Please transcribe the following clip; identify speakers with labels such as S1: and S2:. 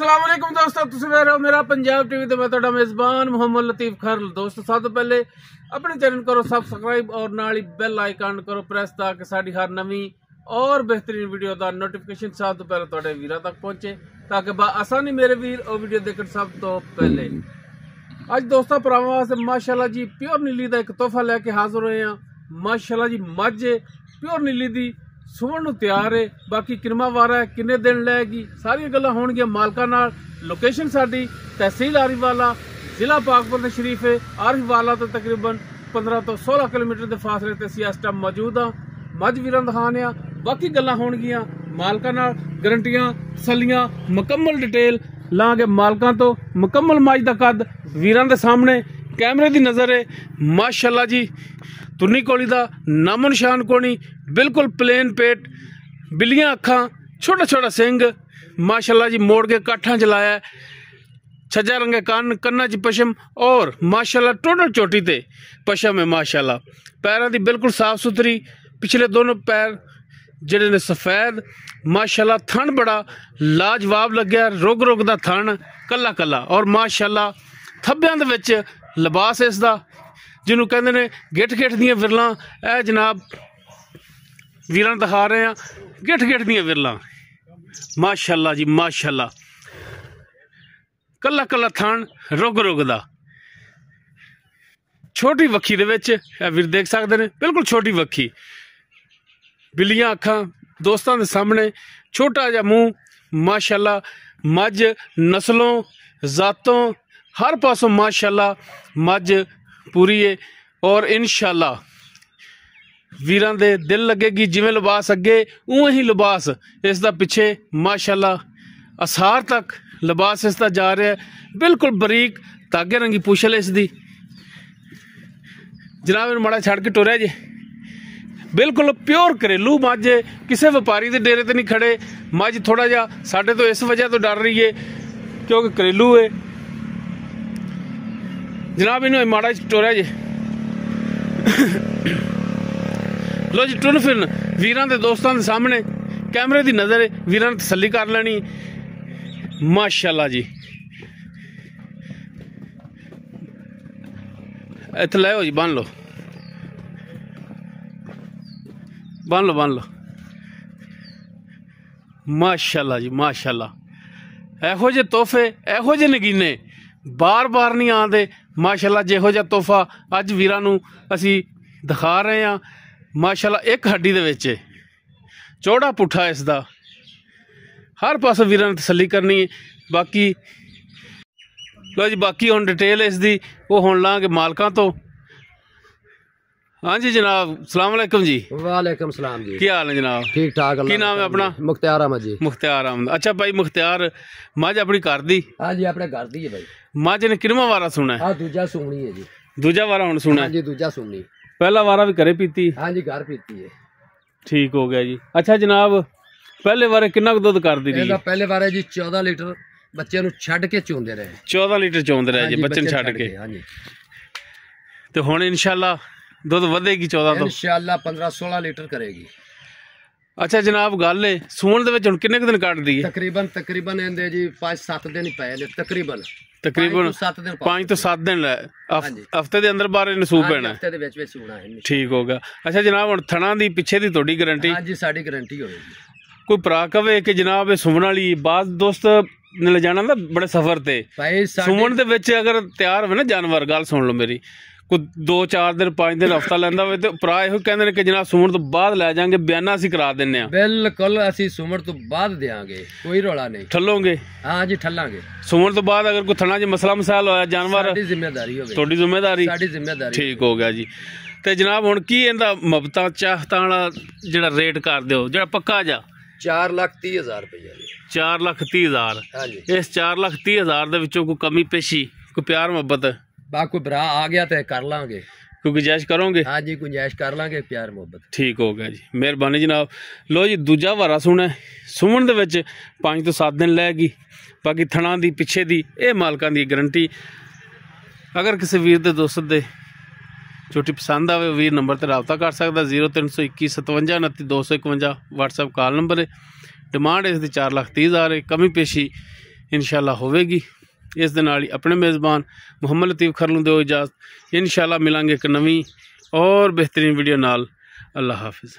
S1: अस्सलाम वालेकुम दोस्तों, तुसीं देख रहे हो मेरा पंजाब टीवी। तो मैं तुहाडा मेज़बान मुहम्मद लतीफ़ खरल। दोस्तों सब तो पहले अपने चैनल करो सब्सक्राइब और नाल ही बेल आइकन करो प्रेस ताकि साडी हर नवी और बेहतरीन वीडियो का नोटिफिकेशन सब तो पहले तुहाडे वीरां तक पहुंचे, ताकि आसानी मेरे वीर और वीडियो देखने सब तो पहले। अज दोस्तों भरावां वास्ते माशाल्लाह जी प्योर नीली का एक तोहफा लैके हाजिर होए हैं। माशाल्लाह जी मझ प्योर नीली दी सुवन नूं तैयार है। बाकी किनवा वारा है, किन्ने दिन लैगी, सारियां गल्लां होणगियां मालकां नाल। लोकेशन साडी तहसील आरिफवाला, जिला पाकपुर शरीफ है। आरिफवाला तो तकरीबन 15 तो 16 किलोमीटर के फासले ते असीं इस टाइम मौजूद हाँ। मझ वीरां दिखाने आ, बाकी गल्लां होणगियां मालकां नाल। गरंटियां सलियां मुकम्मल डिटेल लांगे मालकां तो। मुकम्मल मझ दा कद वीरां दे सामने कैमरे दी नज़र है। माशाल्लाह जी तुन्नी कोली दा नामो निशान कोनी, बिल्कुल प्लेन पेट, बिल्लियां अखां, छोटा छोटा सिंग। माशाल्लाह जी मोड़ के काठा चलाया है, छज्जा रंगे कान, कन्ना च पशम और माशाल्लाह टोटल चोटी ते पशम है। माशाल्लाह पैरों की बिल्कुल साफ सुथरी, पिछले दोनों पैर जिहड़े ने सफेद। माशाल्लाह थन बड़ा लाजवाब लग्या, रुग रुग दा थन कला कला। और माशाल्लाह थब्बियां दे विच लिबास इसदा जिन्हों कहते हैं गिठ गिठ दियां विरलां। ए जनाब वीरां दिखा रहे हैं गिठ गिठ दियां विरलां। माशाल्लाह जी माशाल्लाह कला कला थान रुग रुग दा। छोटी वक्खी दे विच वीर देख सकते हैं, बिल्कुल छोटी वक्खी, बिल्लियां अखां दोस्तों के सामने, छोटा जा मूँह। माशाल्लाह मझ नस्लों जातों हर पासों माशाल्लाह मझ पूरी है। और इंशाल्लाह वीरां दे दिल लगेगी। जिवें लिबास अगे उवें ही लिबास इसदा पिछे। माशाल्लाह असार तक लिबास इसदा जा रहा है। बिल्कुल बरीक धागे रंगी पुछल इसदी। जनाब इन माड़ा छड़ के टुरिया जे, बिल्कुल प्योर घरेलू मझ है, किसी व्यापारी के डेरे ते नहीं खड़े। मझ थोड़ा जा साडे तो इस वजह तो डर रही है क्योंकि घरेलू है। जनाब इन्हों माड़ा टोरिया जे लो जी टुन फिरन वीरां दे दोस्तों के सामने कैमरे की नज़र है। वीरां ने तसल्ली कर लेनी। माशाल्लाह जी इत्थे लै जी बन लो बन लो बन लो। माशाल्लाह जी माशाल्लाह एहो जे तोहफे एहो जे नगीने बार बार नहीं आते। माशाल्लाह जिहो जिहा तोहफा अज वीरां नूं असी दिखा रहे हैं। माशाल्लाह एक हड्डी दे विच चौड़ा पुट्ठा इसदा, हर पासों वीरां ने तसल्ली करनी है। बाकी लो जी बाकी हुण डिटेल इसदी वो हुण लांगे मालकां तो। हाँ जी जनाब सलाम अलैकुम जी।
S2: वालेकुम सलाम जी।
S1: की हाल है जनाब? ठीक ठाक। की नाम है अपना?
S2: मुख्तियार अहमद जी।
S1: मुख्तियार अहमद। अच्छा भाई मुख्तियार मझ अपनी घर दी?
S2: हाँ जी अपने घर दी है भाई।
S1: मझ ने किनवा वारा सुना है?
S2: हाँ दूजा सुनी है जी।
S1: दूजा वारा हुण सुना है?
S2: हाँ जी दूजा सुनी।
S1: पहला वारा भी घरे पीती?
S2: हाँ जी घर पीती है।
S1: ठीक हो गया जी। अच्छा जनाब पहले बारे कितना दुध कर दी रही?
S2: पहले बारे जी 14 लीटर बच्चे नूं छड्ड के चोंदे रहे।
S1: 14 लीटर चोंदे रहे जी बच्चे छड्ड के।
S2: हाँ जी
S1: तो हुण इंशाल्लाह दुध वधेगी 14 तो
S2: इंशाल्लाह 15-16 लीटर करेगी।
S1: अच्छा जनाब गल है सूण दे विच हुण किन्ने दिन कट दी है?
S2: तकरीबन इहदे जी 5-7 दिन ही पए ने। तकरीबन
S1: 5 तो 7 दिन हफ्ते दे अंदर बाहर नसूब पैना
S2: हफ्ते दे विच सूणा है।
S1: ठीक हो गया। अच्छा जनाब हुण थणा दी पिछे दी तुहाडी गारंटी?
S2: हाँ जी साडी गारंटी होगी।
S1: कोई भरा कवे कि जनाब सुमन वाली बाज दोस्त ने ले जाना ना बड़े सफर ते सुमन दे विच अगर तैयार हो ना जानवर, गल सुन लो मेरी, कोई 2-4 दिन 5 दिन हफ्ता लैंदा होवे ते भरा इहो कहंदे ने कि जनाब सुमन तो बाद लै जांगे, बयाना असीं करा दिंने आ।
S2: बिल्कुल असीं सुमन तो बाद देंगे, कोई रौला नहीं।
S1: ठल्लोगे?
S2: हाँ जी ठल्लांगे।
S1: सुमन तो बाद अगर कोई थना च मसला मसाल होया जानवर
S2: साडी जिम्मेदारी होवे।
S1: तुहाडी जिम्मेदारी?
S2: साडी जिम्मेदारी।
S1: ठीक हो गया जी। ते जनाब हुण की इहदा मुहब्बतां चाहतां वाला जिहड़ा रेट कर दिओ जिहड़ा पक्का जा?
S2: 4,30,000 रुपया जी।
S1: 4,30,000।
S2: हाँ जी
S1: इस 4,30,000 दे विचों कोई कमी पेशी, कोई प्यार मुहब्बत
S2: कोई भरा आ गया तो कर लांगे,
S1: कोई गुंजाइश करोगे?
S2: हाँ जी गुंजाइश कर लांगे, प्यार मुहब्बत।
S1: ठीक हो गया जी, मेहरबानी जनाब। लो जी दूजा वारा सुना सुमन दे विच 5 तो 7 दिन लैगी। बाकी थणा दी पिछे दी ये मालकां दी गारंटी। अगर किसी वीर दे दोस्त दे छोटी पसंद आवे वीर नंबर ते रबता कर सकदा। 0321 57 29 251 व्हाट्सएप कॉल नंबर है। डिमांड इसकी 4,30,000 है। कमी पेशी ਇਨਸ਼ਾਅੱਲਾ ਹੋਵੇਗੀ। ਇਸ ਦੇ ਨਾਲ ਹੀ ਆਪਣੇ ਮੇਜ਼ਬਾਨ ਮੁਹੰਮਦ ਲਤੀਫ ਖਰ ਨੂੰ ਦਿਓ ਇਜਾਜ਼ਤ। ਇਨਸ਼ਾਅੱਲਾ ਮਿਲਾਂਗੇ ਇੱਕ ਨਵੀਂ ਔਰ ਬਿਹਤਰੀਨ ਵੀਡੀਓ ਨਾਲ। ਅੱਲਾ ਹਾਫਿਜ਼।